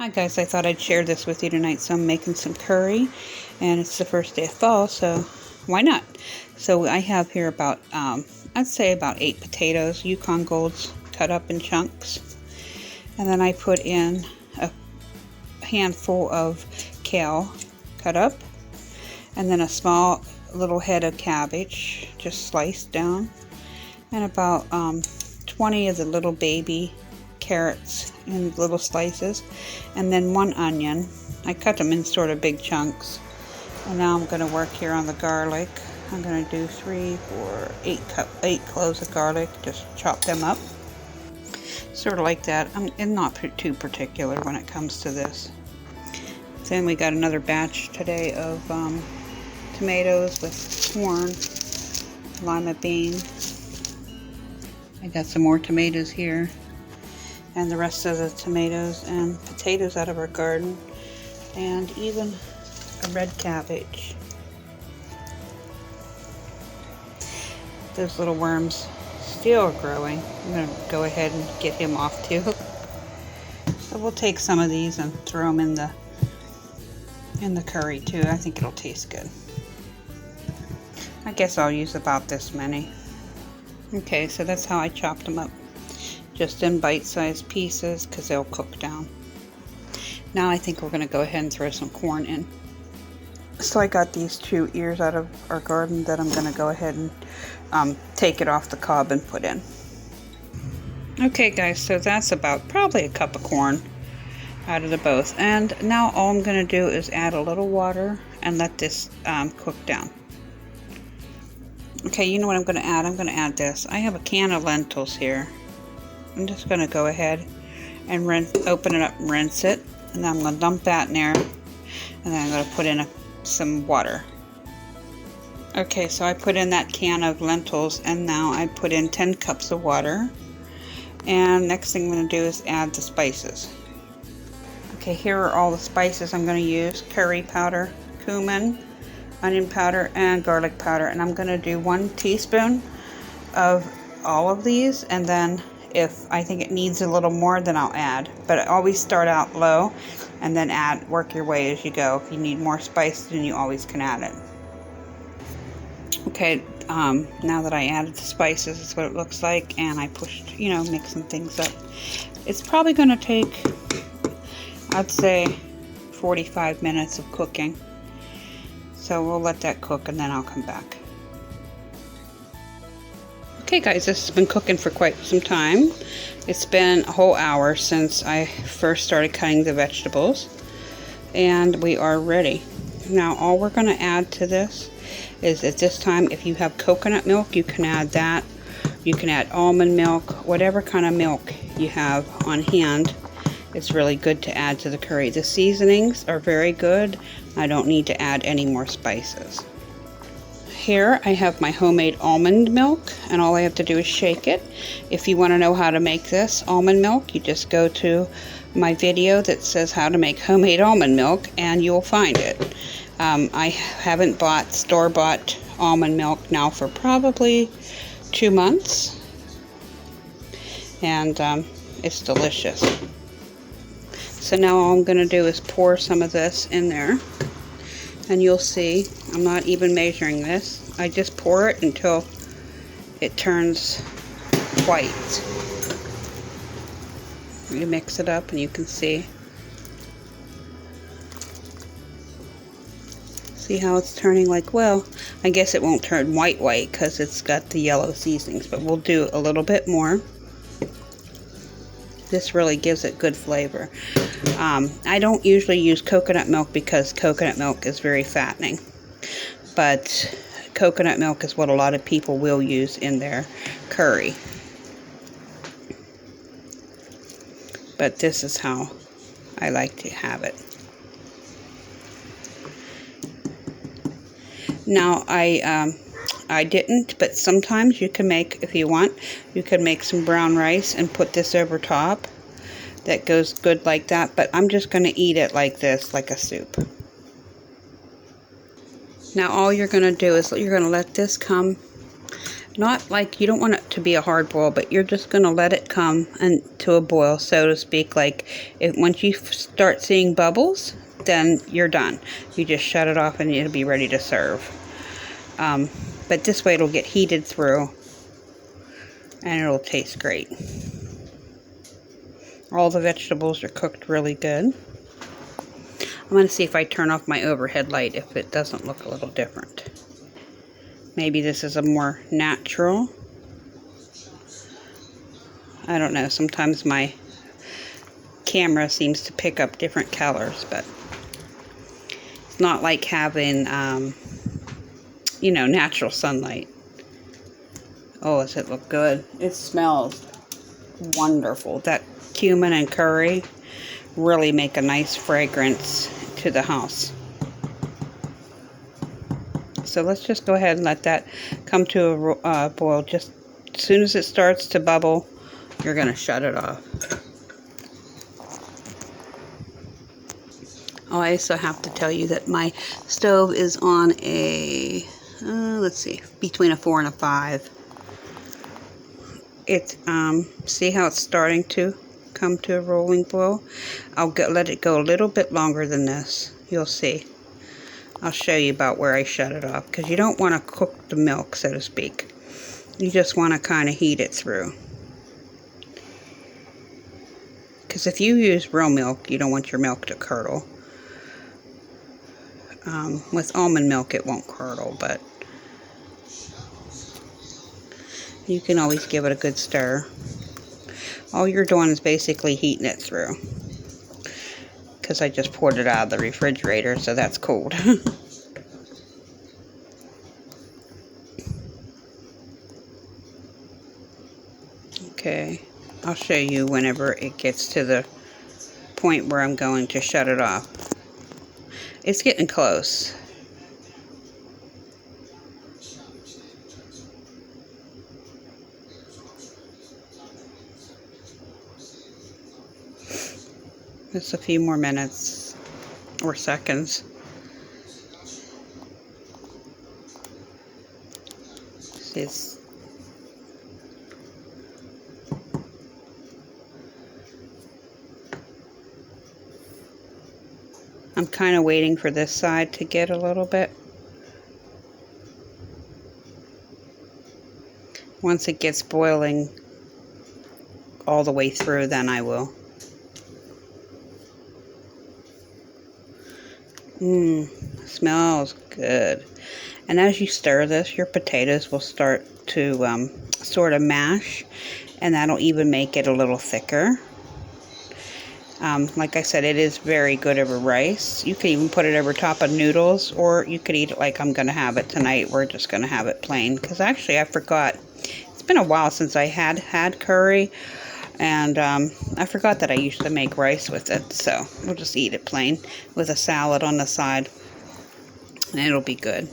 Hi guys, I thought I'd share this with you tonight. So I'm making some curry, and it's the first day of fall, so why not? So I have here about, I'd say about 8 potatoes, Yukon Golds, cut up in chunks. And then I put in a handful of kale, cut up. And then a small little head of cabbage, just sliced down. And about 20 of the little baby carrots in little slices, and then 1 onion. I cut them in sort of big chunks. And now I'm going to work here on the garlic. I'm going to do 3, 4, 8 cloves of garlic. Just chop them up, sort of like that. I'm not too particular when it comes to this. Then we got another batch today of tomatoes with corn, lima bean. I got some more tomatoes here, and the rest of the tomatoes and potatoes out of our garden, and even a red cabbage. Those little worms still growing. I'm going to go ahead and get him off too. So we'll take some of these and throw them in the curry too. I think it'll taste good. I guess I'll use about this many. Okay, so that's how I chopped them up. Just in bite-sized pieces because they'll cook down. Now I think we're going to go ahead and throw some corn in. So I got these 2 ears out of our garden that I'm going to go ahead and take it off the cob and put in. Okay guys, so that's about probably a cup of corn out of the both. And now all I'm going to do is add a little water and let this cook down. Okay, you know what I'm going to add? I'm going to add this. I have a can of lentils here. I'm just going to go ahead and open it up and rinse it. And then I'm going to dump that in there. And then I'm going to put in some water. Okay, so I put in that can of lentils, and now I put in 10 cups of water. And next thing I'm going to do is add the spices. Okay, here are all the spices I'm going to use. Curry powder, cumin, onion powder, and garlic powder. And I'm going to do 1 teaspoon of all of these, and then if I think it needs a little more, then I'll add. But always start out low and then work your way as you go. If you need more spice, then you always can add it. Okay, now that I added the spices, that's what it looks like, and I pushed, mixing things up. It's probably going to take, I'd say, 45 minutes of cooking. So we'll let that cook and then I'll come back. Okay guys, this has been cooking for quite some time. It's been a whole hour since I first started cutting the vegetables, and we are ready. Now all we're going to add to this is, at this time, if you have coconut milk, you can add that. You can add almond milk, whatever kind of milk you have on hand. It's really good to add to the curry. The seasonings are very good. I don't need to add any more spices. Here I have my homemade almond milk, and all I have to do is shake it. If you want to know how to make this almond milk, you just go to my video that says how to make homemade almond milk, and you'll find it. I haven't bought store-bought almond milk now for probably 2 months, and it's delicious. So now all I'm going to do is pour some of this in there. And you'll see, I'm not even measuring this. I just pour it until it turns white. You mix it up and you can see. See how it's turning like, well, I guess it won't turn white because it's got the yellow seasonings, but we'll do a little bit more. This really gives it good flavor. I don't usually use coconut milk because coconut milk is very fattening. But coconut milk is what a lot of people will use in their curry. But this is how I like to have it. Now I didn't, but sometimes you can make, if you want, you can make some brown rice and put this over top. That goes good like that, but I'm just going to eat it like this, like a soup. Now all you're going to do is you're going to let this come Not like, you don't want it to be a hard boil, but you're just going to let it come to a boil, so to speak. Like, once you start seeing bubbles, then you're done. You just shut it off and it'll be ready to serve. But this way it'll get heated through and it'll taste great. All the vegetables are cooked really good. I'm going to see if I turn off my overhead light, if it doesn't look a little different. Maybe this is a more natural. I don't know, sometimes my camera seems to pick up different colors, but it's not like having, you know, natural sunlight. Oh, does it look good? It smells wonderful. That cumin and curry really make a nice fragrance to the house. So let's just go ahead and let that come to a boil. Just as soon as it starts to bubble, you're going to shut it off. Oh, I also have to tell you that my stove is on a, let's see, between a 4 and a 5. It's, see how it's starting to come to a rolling boil? I'll let it go a little bit longer than this. You'll see. I'll show you about where I shut it off, because you don't want to cook the milk, so to speak. You just want to kind of heat it through. Because if you use real milk, you don't want your milk to curdle. With almond milk, it won't curdle, but you can always give it a good stir. All you're doing is basically heating it through. Because I just poured it out of the refrigerator, so that's cold. Okay, I'll show you whenever it gets to the point where I'm going to shut it off. It's getting close. Just a few more minutes or seconds. I'm kind of waiting for this side to get a little bit. Once it gets boiling all the way through, then I will. Smells good. And as you stir this, your potatoes will start to sort of mash, and that'll even make it a little thicker. Like I said, it is very good over rice. You can even put it over top of noodles, or you could eat it like I'm going to have it tonight. We're just going to have it plain, because actually I forgot. It's been a while since I had curry, and I forgot that I used to make rice with it. So we'll just eat it plain with a salad on the side, and it'll be good.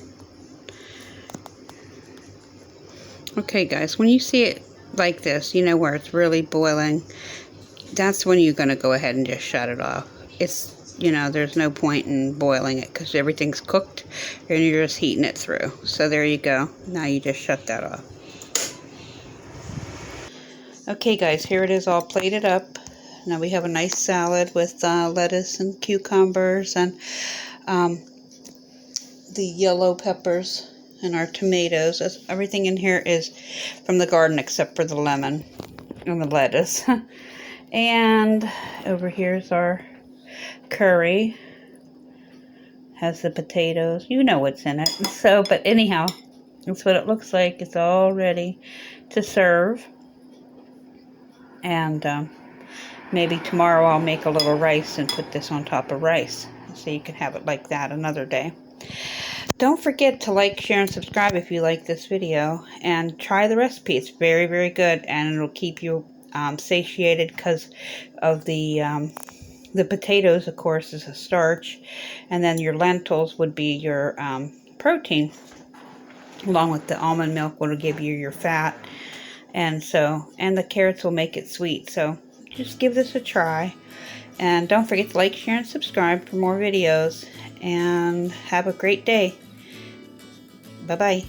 Okay, guys, when you see it like this, you know where it's really boiling. That's when you're going to go ahead and just shut it off. It's, you know, there's no point in boiling it because everything's cooked and you're just heating it through. So there you go. Now you just shut that off. Okay, guys, here it is all plated up. Now we have a nice salad with lettuce and cucumbers and the yellow peppers and our tomatoes. Everything in here is from the garden except for the lemon and the lettuce. And over here's our curry. Has the potatoes. You know what's in it. So, but anyhow, that's what it looks like. It's all ready to serve. And maybe tomorrow I'll make a little rice and put this on top of rice. So you can have it like that another day. Don't forget to like, share, and subscribe if you like this video. And try the recipe. It's very, very good. And it'll keep you satiated because of the potatoes, of course, is a starch, and then your lentils would be your protein, along with the almond milk will give you your fat, and the carrots will make it sweet. So just give this a try, and don't forget to like, share, and subscribe for more videos, and have a great day. Bye-bye.